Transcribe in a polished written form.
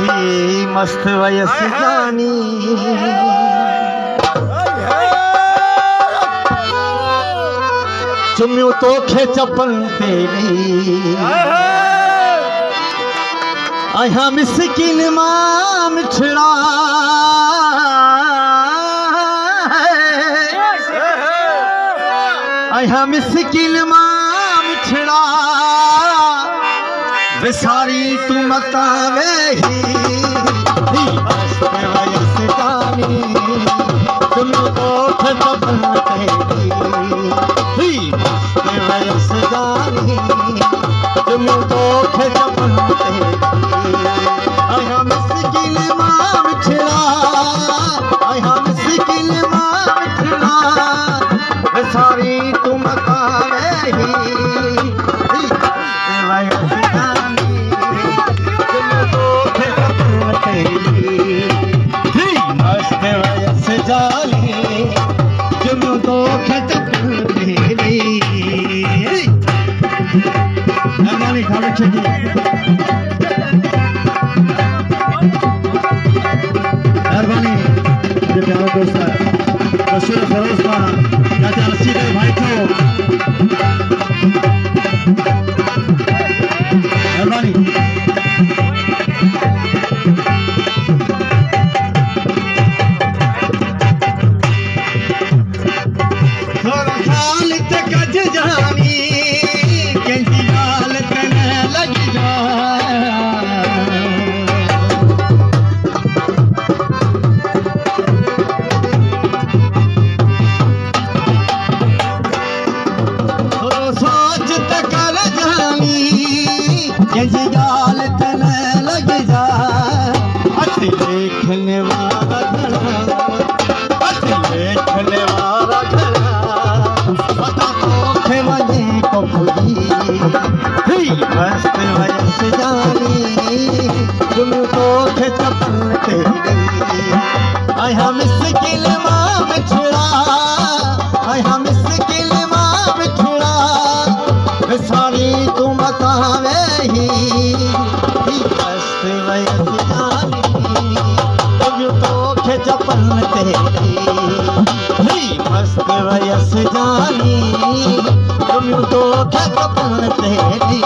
मस्त वयस जानी चुम्यूं तोखे चपल तेरी आया मिसकिन मां मिठड़ा आया मिसकिन मां मिठड़ा विसारी तू मता वेही मस्त वयस जानी चुम्यूं तोखे चपल तेरी मस्त वयस जानी चुम्यूं तोखे चपल तेरी आया मिसकिन मां मिठड़ा आया मिसकिन मां मिठड़ा विसारी तू मता वेही मस्त वयस जानी चुम्यूं तोखे चपल तेरी मस्त वयस जानी चुम्यूं तोखे चपल तेरी मेहरबानी खाने छकी मेहरबानी ये प्यारा दोस्त है मशहूर फरोज खान चाचा रसीद भाई को मेहरबानी थोड़ा साल तक गज जानी कैसी हालत न लग जा सोच तक कर जानी कैसी हालत न लग जा अति देखने वाला घड़ा अति देखने वाला घड़ा पता तोखे वजे को खुदी मस्त वयस जानी चुम्यूं तोखे चपल तेरी आया मिसकिन मां मिठड़ा आया मिसकिन मां मिठड़ा विसारी तू मता वेही मस्त वयस जानी चुम्यूं तोखे चपल तेरी मस्त वयस जानी चुम्यूं तोखे चपल तेरी